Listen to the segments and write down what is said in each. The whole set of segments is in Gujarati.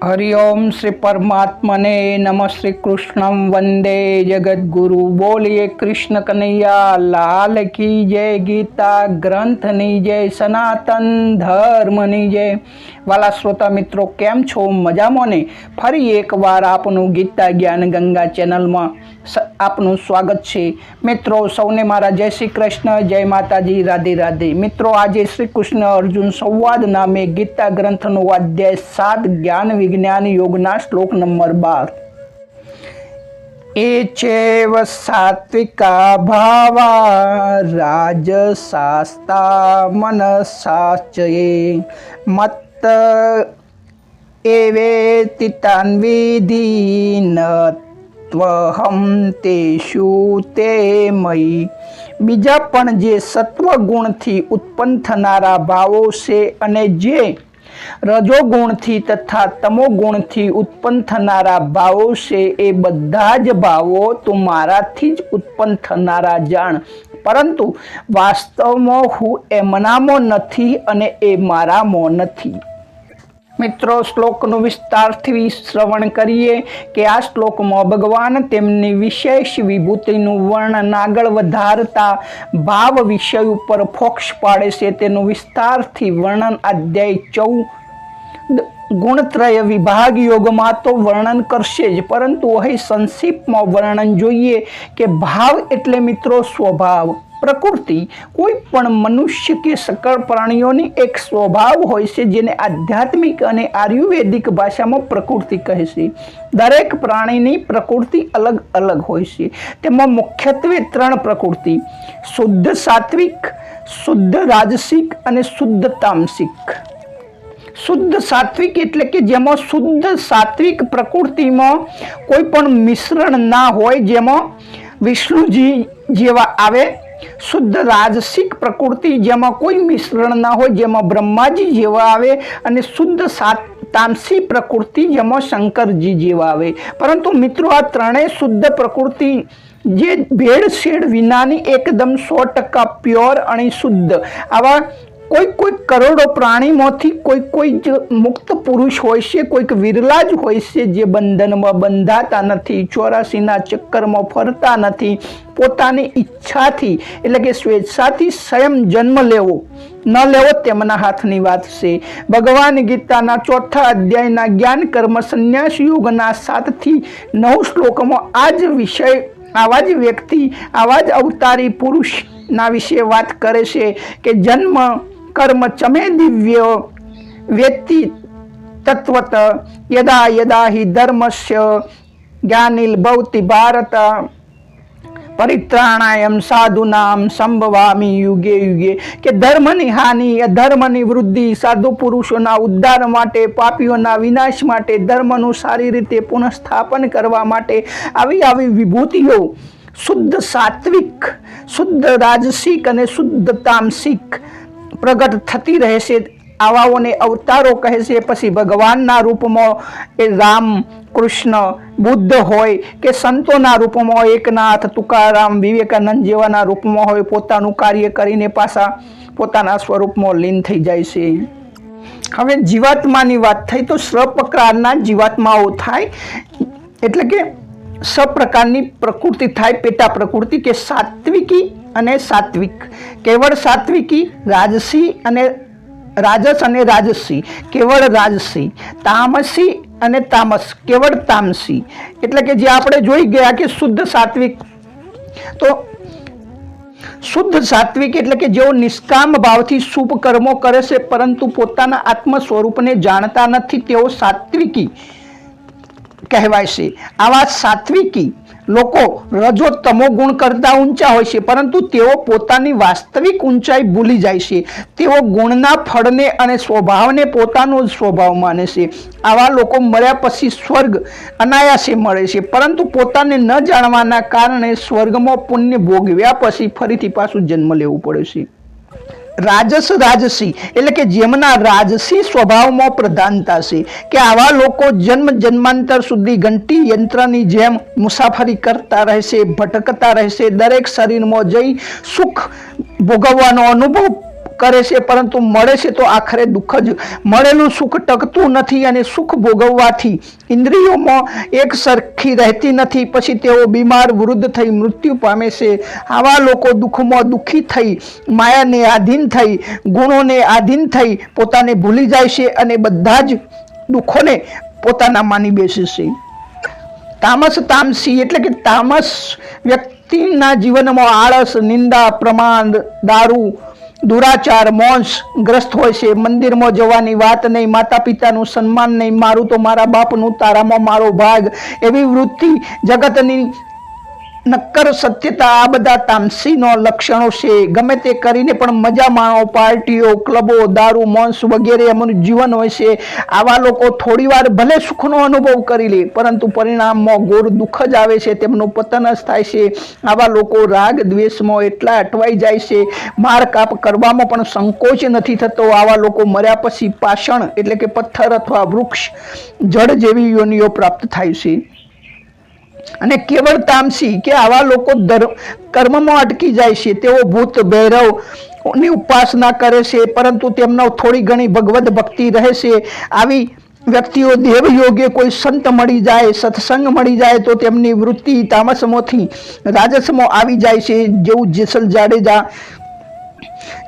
हरिओम श्री परमात्मने नमः। श्री कृष्णम वंदे जगद्गुरु। बोलिए कृष्ण कन्हैया लाल की जय। गीता ग्रंथनी जय, सनातन धर्मनी जय। वाला श्रोता मित्रों केम छो? मजामो ने? फरी एक बार आपनु गीता ज्ञान गंगा चैनल में आपनु स्वागत छे। मित्रों सौने मारा जय श्री कृष्ण, जय माताजी, राधे राधे। मित्रों आज श्री कृष्ण अर्जुन संवाद नामे गीता ग्रंथनो अध्याय 7 ज्ञान विज्ञान योगना श्लोक नंबर 12। एचैव सात्विका भावा राजसास्ता मनसाश्चये मत्त एवेति तान् विधि न त्वहं तेषु ते मयि। बीजा पण जे सत्व गुण थी उत्पन्न थनारा भावो से अने जे रजोगुण थी तथा तमो गुण थी उत्पन्न थनारा भावो से ए बधा ज भावो तो माराथी ज उत्पन्न थनारा जाण, परंतु वास्तव में हूँ एमनामो नथी अने ए मारामो नथी। मित्रों श्लोकनु विस्तारथी श्रवण करिए कि आ श्लोक में भगवान तेमनी विशेष विभूतिनु वर्णन आगळ वधारता भाव विषय पर फोक्ष पाड़े से तेनु विस्तारथी वर्णन अध्याय 14 गुणत्रय विभाग योग में तो वर्णन करशे ज, परंतु वही संक्षिप्त में वर्णन जोईए कि भाव एटले मित्रों स्वभाव, प्रकृति। कोई पण मनुष्य के सकल प्राणियों एक स्वभाव होय छे जेने आध्यात्मिक अने आयुर्वेदिक भाषा में प्रकृति कहे छे। दरेक प्राणी प्रकृति अलग अलग होय छे। तेमां मुख्यत्वे 3 प्रकृति, शुद्ध सात्विक, शुद्ध राजसिक अने शुद्ध तामसिक। शुद्ध सात्विक एटले के जेमां शुद्ध सात्विक प्रकृति में कोई पण मिश्रण ना होय, जेमां विष्णुजी जेवा आवे। शुद्ध राजसिक प्रकृति जेमां कोई मिश्रण ना हो, जेमां ब्रह्माजी जेवा आवे। अने शुद्ध तामसी प्रकृति जेमां शंकरजी जेवा आवे। परंतु मित्रों आ त्रणेय शुद्ध प्रकृति जे भेड़सेड़ विनानी एकदम 100% प्योर अने शुद्ध आवा कोई करोड़ों प्राणी मांथी कोई ज मुक्त पुरुष होय छे, कोई विरला ज होय छे जे बंधन में बंधाता नथी, 84 ना चक्कर में फरता नथी, पोतानी इच्छाथी एटले के स्वेच्छाथी स्वयं जन्म लेवो न लेवो तेमना हाथनी वात छे। भगवान गीताना 4था अध्यायना ज्ञान कर्म संन्यास योगना 7 થી 9 श्लोकमां आज विषय आवा ज व्यक्ति आवा ज अवतारी पुरुष ना विषे बात करे छे कि जन्म कर्म चमे दिव्य व्यक्ति तत्वत यदा यदा हि धर्मस्य ग्लानिर्भवति भारत परित्राणाय साधूनां संभवामि युगे युगे। के धर्मनी हानि, अधर्मनी वृद्धि, साधु पुरुषोना उद्धार माटे, पापीओना विनाश माटे, धर्मनु सारी रीते पुनઃस्थापन करवा माटे आवी आवी विभूतिओ शुद्ध सात्विक, शुद्ध राजसिक अने शुद्ध तामसिक प्रगट थती रहे छे। आवाओने अवतारो कहे छे। पछी भगवानना रूपमां ए राम, कृष्ण, बुद्ध होय के संतोना रूपमां एकनाथ, तुकाराम, विवेकानंद जेवाना रूपमां होय, पोतानुं कार्य करीने पाछा पोताना स्वरूपमां लीन थई जाय छे। हवे जीवात्मानी वात थई तो 6 प्रकारना जीवात्माओ थाय, एटले के 6 प्रकारनी प्रकृति थाय। पेटा प्रकृति के सात्विकी अने सात्विक, केवल सात्विकी, राजसी अने राजस अने राजसी, केवल राजसी, तामसी अने तामस, केवल तामसी। एटले के जे आपणे जोई गया कि शुद्ध सात्विक, तो शुद्ध सात्विक एटले के जेओ निष्काम भावथी शुभ कर्मो करे छे परंतु पोताना आत्म स्वरूपने जाणता नथी तेओ सात्विकी कहेवाय छे। आवा सात्विकी लोको रजो तमो गुण करता ऊंचा होय छे, परंतु तेओ पोतानी वास्तविक ऊंचाई भूली जाय छे। तेओ गुणना फळने अने स्वभावने पोतानो स्वभाव माने छे। आवा लोको मर्या पछी स्वर्ग अनायासे मळे छे, परंतु पोताने न जाणवाना कारणे स्वर्गमां पुण्य भोगव्या पछी फरीथी पाछुं जन्म लेवो पड़े छे। राजस राजसी एटले के जेमना राजसी स्वभाव में प्रधानता छे के आवा लोको जन्म जन्मांतर सुधी घंटी यंत्रनी जेम मुसाफरी करता रहेशे, भटकता रहेशे, दरेक शरीर में जई सुख भोगवવાનો अनुभव કરે છે, પરંતુ મળે છે તો આખરે દુઃખ જ. મળેલું સુખ ટકતું નથી અને સુખ ભોગવવાથી ઇન્દ્રિયોમાં એક સરખી રહેતી નથી. પછી તેઓ બીમાર વૃદ્ધ થઈ મૃત્યુ પામે છે. આવા લોકો દુઃખમાં દુઃખી થઈ, માયાને આધીન થઈ, ગુણોને આધીન થઈ પોતાને ભૂલી જાય છે અને બધા જ દુઃખોને પોતાના માની બેસે છે. તામસી એટલે કે તામસ વ્યક્તિના જીવનમાં આળસ, નિંદા, પ્રમાદ, દારૂ, દુરાચાર, મોંસ ગ્રસ્ત હોય છે. મંદિરમાં જવાની વાત નહીં, માતા પિતાનું સન્માન નહીં, મારું તો મારા બાપનું, તારામાં મારો ભાગ, એવી વૃત્તિ, જગતની નક્કર સત્યતા, આ બધા તામસીનો લક્ષણો છે. ગમે તે કરીને પણ મજા માણો, પાર્ટીઓ, ક્લબો, દારૂ, મોંસ વગેરે એમનું જીવન હોય છે. આવા લોકો થોડી વાર ભલે સુખનો અનુભવ કરી લે, પરંતુ પરિણામમાં ઘોર દુઃખ જ આવે છે, તેમનું પતન જ થાય છે. આવા લોકો રાગ દ્વેષમાં એટલા અટવાઈ જાય છે, માર કાપ કરવામાં પણ સંકોચ નથી થતો. આવા લોકો મર્યા પછી પાષણ એટલે કે પથ્થર અથવા વૃક્ષ, જળ જેવી યોનિઓ પ્રાપ્ત થાય છે. અને કેવળ તામસી કે આવા લોકો કર્મમાં અટકી જાય છે. તેઓ ભૂત ભૈરવની ઉપાસના કરે છે, પરંતુ તેમનો થોડી ઘણી ભગવદ ભક્તિ રહે છે. આવી વ્યક્તિઓ દેવ યોગે કોઈ સંત મળી જાય, સત્સંગ મળી જાય તો તેમની વૃત્તિ તામસમાંથી રાજસમાં આવી જાય છે. જેવું જેસલ જાડેજા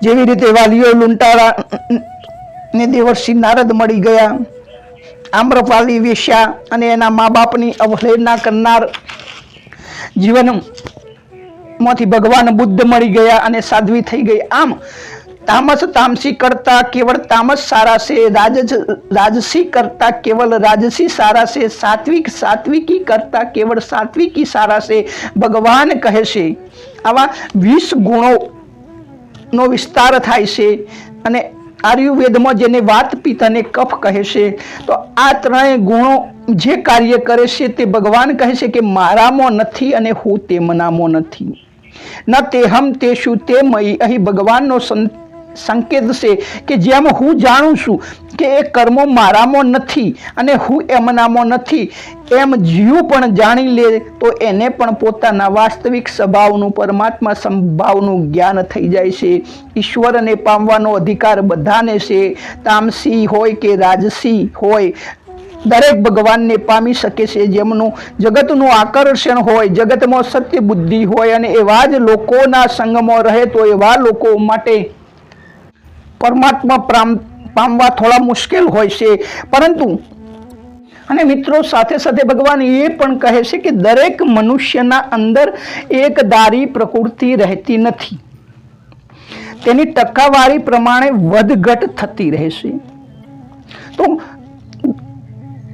જેવી રીતે વાલીઓ લુંટારા ને દેવર્ષિ નારદ મળી ગયા, આમ્રપાલી વેશ્યા અને એના મા બાપની અવહેલના કરનાર જીવનમાંથી ભગવાન બુદ્ધ મળી ગયા અને સાધ્વી થઈ ગઈ. આમ તામસી કરતા કેવળ તામસ સારા છે, રાજસી કરતા કેવળ રાજસી સારા છે, સાત્વિકી કરતા કેવળ સાત્વિકી સારા છે. ભગવાન કહે છે આવા 20 ગુણોનો વિસ્તાર થાય છે અને આયુર્વેદમાં જેને વાત, પિત્ત અને કફ કહે છે. તો આ ત્રણેય ગુણો જે કાર્ય કરે છે તે ભગવાન કહે છે કે મારામાં નથી અને હું તેમનામાં નથી. ન તેહમ તેષુ તે મયી. અહીં ભગવાનનો સંકેત છે કે જેમ હું જાણું છું કે એ કર્મો મારામાં નથી અને હું એમનામાં નથી, એમ જીવ પણ જાણી લે તો એને પણ પોતાના વાસ્તવિક સ્વભાવનું, પરમાત્મા સ્વભાવનું જ્ઞાન થઈ જાય છે. ઈશ્વરને પામવાનો અધિકાર બધાને છે. તામસી હોય કે રાજસી હોય, દરેક ભગવાનને પામી શકે છે. જેમનું જગતનું આકર્ષણ હોય, જગતમાં સત્ય બુદ્ધિ હોય અને એવા જ લોકોના સંગમાં રહે તો એવા લોકો માટે પરમાત્મા પામવા થોડા મુશ્કેલ હોય છે. પરંતુ અને મિત્રો સાથે સાથે ભગવાન એ પણ કહે છે કે દરેક મનુષ્યના અંદર એક ધારી પ્રકૃતિ રહેતી નથી, તેની ટકાવારી પ્રમાણે વધઘટ થતી રહેશે. તો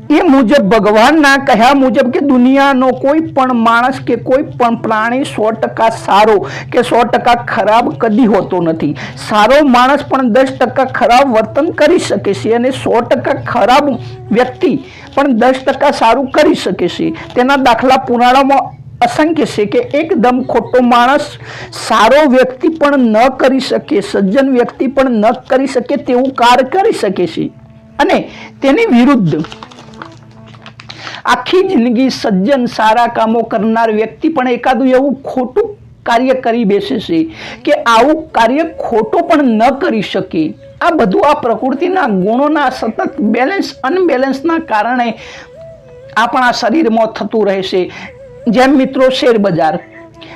એ મુજબ ભગવાનના કહ્યા મુજબ કે દુનિયાનો કોઈ પણ માણસ કે કોઈ પણ પ્રાણી 100% સારો કે 100% ખરાબ કદી હોતો નથી. સારો માણસ પણ 10% ખરાબ વર્તન કરી શકે છે અને 100% ખરાબ વ્યક્તિ પણ 10% સારું કરી શકે છે. તેના દાખલા પુરાણોમાં અસંખ્ય છે કે એકદમ ખોટો માણસ સારો વ્યક્તિ પણ ન કરી શકે, સજ્જન વ્યક્તિ પણ ન કરી શકે તેવું કાર્ય કરી શકે છે, અને તેની વિરુદ્ધ આખી જિંદગી સજ્જન સારા કામો કરનાર વ્યક્તિ પણ એકાદું એવું ખોટું કાર્ય કરી બેસે છે કે આવું કાર્ય ખોટો પણ ન કરી શકે. આ બધું આ પ્રકૃતિના ગુણોના સતત બેલેન્સ અનબેલેન્સના કારણે આપણા શરીરમાં થતું રહે છે. જેમ મિત્રો શેર બજાર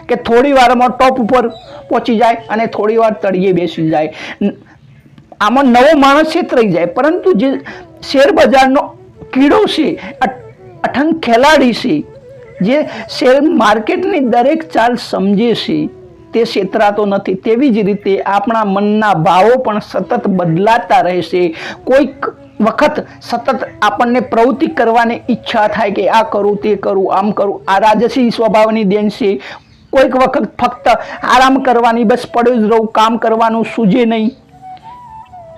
કે થોડી વારમાં ટોપ ઉપર પહોંચી જાય અને થોડી વાર તળિયે બેસી જાય. આમાં નવો માણસ છેતરાઈ જાય, પરંતુ જે શેર બજારનો કીડો છે, અઠંગ ખેલાડી છે, જે શેર માર્કેટની દરેક ચાલ સમજે છે, તે છેતરાતો નથી. તેવી જ રીતે આપણા મનના ભાવો પણ સતત બદલાતા રહેશે. કોઈક વખત સતત આપણને પ્રવૃત્તિ કરવાની ઈચ્છા થાય કે આ કરું, તે કરું, આમ કરું, આ રાજસી સ્વભાવની દેન છે. કોઈક વખત ફક્ત આરામ કરવાની, બસ પડ્યું જ રહું, કામ કરવાનું સૂજે નહીં,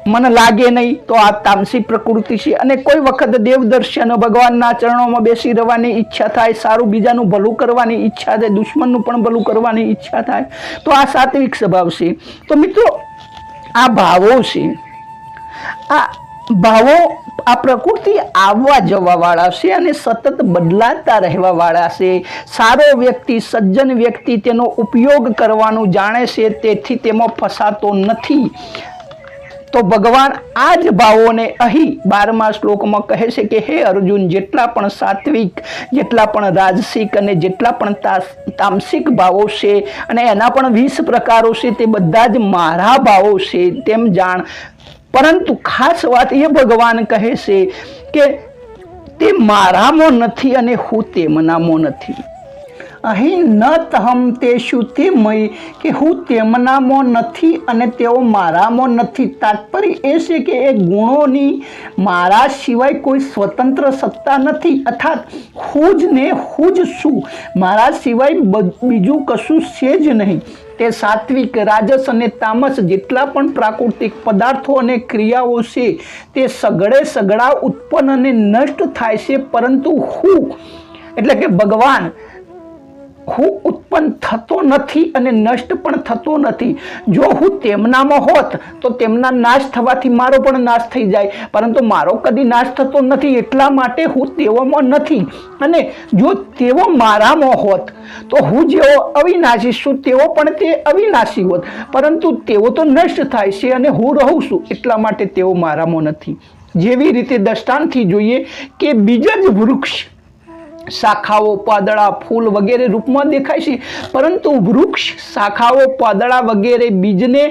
મન લાગે નહીં, તો આ તામસી પ્રકૃતિ છે. અને કોઈ વખત દેવદર્શન, ભગવાનના ચરણોમાં બેસી રહેવાની ઈચ્છા થાય, સારું બીજાનું ભલું કરવાની ઈચ્છા થાય, દુશ્મનનું પણ ભલું કરવાની ઈચ્છા થાય, તો આ સાત્વિક સ્વભાવ છે. તો મિત્રો આ ભાવો છે, આ ભાવો આ પ્રકૃતિ આવવા જવા વાળા છે અને સતત બદલાતા રહેવા વાળા છે. સારો વ્યક્તિ, સજ્જન વ્યક્તિ તેનો ઉપયોગ કરવાનું જાણે છે, તેથી તેમાં ફસાતો નથી. તો ભગવાન આ જ ભાવોને અહીં 12મા શ્લોકમાં કહે છે કે હે અર્જુન, જેટલા પણ સાત્વિક, જેટલા પણ રાજસિક અને જેટલા પણ તામસિક ભાવો છે અને એના પણ 20 પ્રકારો છે, તે બધા જ મારા ભાવો છે તેમ જાણ. પરંતુ ખાસ વાત એ ભગવાન કહે છે કે તે મારામાં નથી અને હું તેમનામાં નથી. અહીં ન તહમ તેષુ તે મય, કે હું તેમનામાં નથી અને તેઓ મારામાં નથી. તાત્પર્ય એ છે કે એ ગુણોની મારા સિવાય કોઈ સ્વતંત્ર સત્તા નથી, અર્થાત હું જ ને હું જ છું, મારા સિવાય બીજું કશું છે જ નહીં. તે સાત્વિક, રાજસ અને તામસ જેટલા પણ પ્રાકૃતિક પદાર્થો અને ક્રિયાઓ છે તે સગળા ઉત્પન્ન અને નષ્ટ થાય છે, પરંતુ હું એટલે કે ભગવાન, હું ઉત્પન્ન થતો નથી અને નષ્ટ પણ થતો નથી. જો હું તેમનામાં હોત તો તેમના નાશ થવાથી મારો પણ નાશ થઈ જાય, પરંતુ મારો કદી નાશ થતો નથી, એટલા માટે હું તેઓમાં નથી. અને જો તેઓ મારામાં હોત તો હું જેવો અવિનાશી છું તેઓ પણ તે અવિનાશી હોત, પરંતુ તેઓ તો નષ્ટ થાય છે અને હું રહું છું, એટલા માટે તેઓ મારામાં નથી. જેવી રીતે દ્રષ્ટાંતથી જોઈએ કે બીજ જ વૃક્ષ શાખાઓ, પાંદડા, ફૂલ વગેરે રૂપમાં દેખાય છે, પરંતુ વૃક્ષ, શાખાઓ, પાંદડા વગેરે બીજને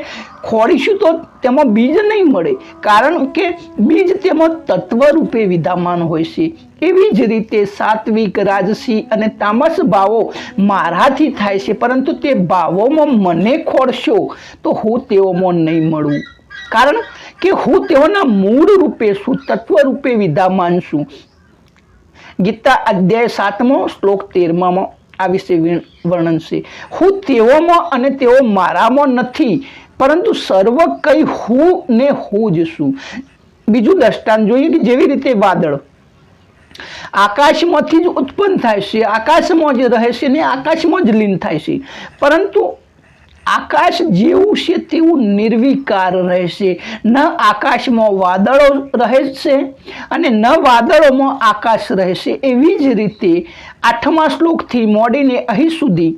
ખોડીશું તો તેમાં બીજ નહીં મળે, કારણ કે બીજ તેમાં તત્વ રૂપે વિદ્યમાન હોય છે. એવી જ રીતે સાત્વિક, રાજસી અને તામસ ભાવો મારાથી થાય છે, પરંતુ તે ભાવોમાં મને ખોડશો તો હું તેઓમાં નહીં મળું, કારણ કે હું તેઓના મૂળ રૂપે છું, તત્વ રૂપે વિદ્યમાન છું. ગીતા અધ્યાય 7 શ્લોક 13 આ વિશે વર્ણન છે. હું તેઓમાં અને તેઓ મારામાં નથી, પરંતુ સર્વ કંઈ હું ને હું જ છું. બીજું દ્રષ્ટાંત જોઈએ કે જેવી રીતે વાદળ આકાશમાંથી જ ઉત્પન્ન થાય છે, આકાશમાં જ રહે છે ને આકાશમાં જ લીન થાય છે, પરંતુ આકાશ જેવું છે તેવું નિર્વિકાર રહેશે. ન આકાશમાં વાદળો રહે છે અને ન વાદળોમાં આકાશ રહેશે. એવી જ રીતે 8મા શ્લોકથી મોડીને અહીં સુધી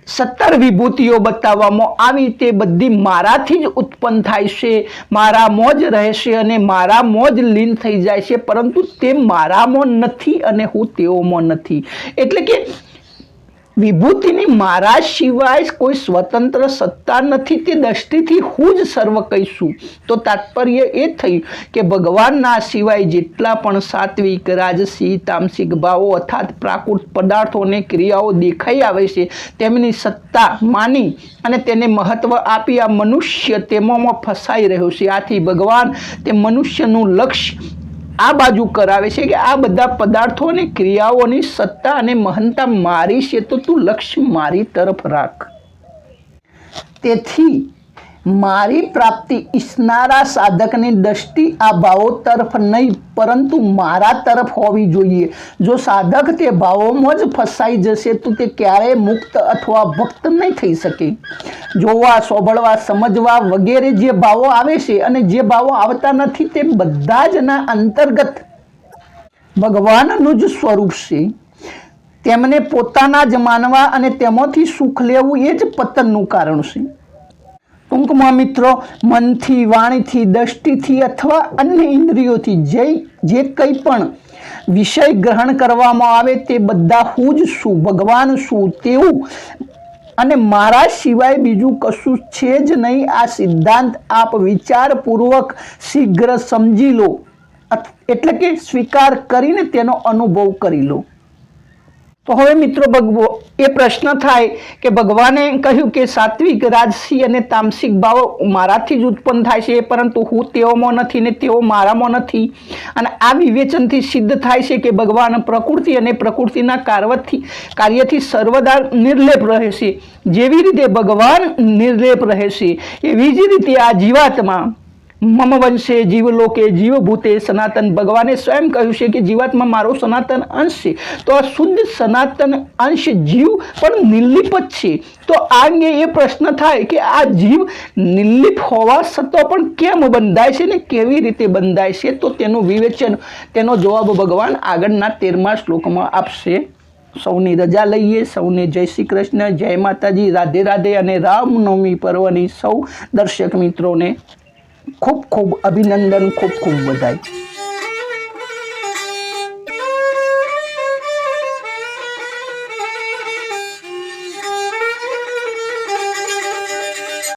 17 વિભૂતિઓ બતાવવામાં આવી, તે બધી મારાથી જ ઉત્પન્ન થાય છે, મારામાં જ રહેશે અને મારામાં જ લીન થઈ જાય છે, પરંતુ તે મારામાં નથી અને હું તેઓમાં નથી. એટલે કે વિભૂતિની મારા સિવાય કોઈ સ્વતંત્ર સત્તા નથી, તે દ્રષ્ટિથી હું જ સર્વ કહીશું. તો તાત્પર્ય એ થયું કે ભગવાનના સિવાય જેટલા પણ સાત્વિક, રાજસી, તામસિક ભાવો અર્થાત પ્રાકૃત પદાર્થો અને ક્રિયાઓ દેખાઈ આવે છે, તેમની સત્તા માની અને તેને મહત્વ આપી આ મનુષ્ય તેમાં ફસાઈ રહ્યો છે. આથી ભગવાન તે મનુષ્યનું લક્ષ્ય આ બાજુ કરાવે છે કે આ બધા પદાર્થો અને ક્રિયાઓની સત્તા અને મહાનતા મારી છે, તો તું લક્ષ્ય મારી તરફ રાખ. તેથી મારી પ્રાપ્તિ ઈચ્છનારા સાધકની દ્રષ્ટિ આ ભાવો તરફ નહીં પરંતુ મારા તરફ હોવી જોઈએ. જો સાધક તે ભાવોમાં જ ફસાઈ જશે તો તે ક્યારેય મુક્ત અથવા ભક્ત નહીં થઈ શકે. જોવા, સાંભળવા, સમજવા વગેરે જે ભાવો આવે છે અને જે ભાવો આવતા નથી તે બધા જ ના અંતર્ગત ભગવાનનું જ સ્વરૂપ છે. તેમને પોતાના જ માનવા અને તેમાંથી સુખ લેવું એ જ પતનનું કારણ છે. ટૂંકમાં મિત્રો, મનથી, વાણીથી, દ્રષ્ટિથી અથવા અન્ય ઇન્દ્રિયોથી જે કંઈ પણ વિષય ગ્રહણ કરવામાં આવે તે બધા હું જ છું, ભગવાન છું તેવું અને મારા સિવાય બીજું કશું છે જ નહીં. આ સિદ્ધાંત આપ વિચારપૂર્વક શીઘ્ર સમજી લો, એટલે કે સ્વીકાર કરીને તેનો અનુભવ કરી લો. તો હવે મિત્રો એ પ્રશ્ન થાય કે ભગવાને કહ્યું કે સાત્વિક, રાજસી અને તામસિક ભાવો મારાથી જ ઉત્પન્ન થાય છે, પરંતુ હું તેઓમાં નથી ને તેઓ મારામાં નથી. અને આ વિવેચનથી સિદ્ધ થાય છે કે ભગવાન પ્રકૃતિ અને પ્રકૃતિના કાર્યથી સર્વદા નિર્લેપ રહે છે. જેવી રીતે ભગવાન નિર્લેપ રહે છે એવી જ રીતે આ જીવાત્મા મમ વંશે જીવલોકે જીવભૂતે સનાતન, ભગવાને સ્વયં કહ્યું છે કે જીવાત્મા મારો સનાતન અંશ છે. તો આ શુદ્ધ સનાતન અંશ જીવ પણ નિર્લિપ જ છે. તો આ અંગે એ પ્રશ્ન થાય કે આ જીવ નિર્લિપ હોવા છતાં પણ કેમ બંધાય છે ને કેવી રીતે બંધાય છે? તો તેનું વિવેચન, તેનો જવાબ ભગવાન આગળના 13મા શ્લોકમાં આપશે. સૌની રજા લઈએ. સૌને જય શ્રી કૃષ્ણ, જય માતાજી, રાધે રાધે અને રામનવમી પર્વની સૌ દર્શક મિત્રોને ખૂબ ખૂબ અભિનંદન, ખૂબ ખૂબ વધાઈ.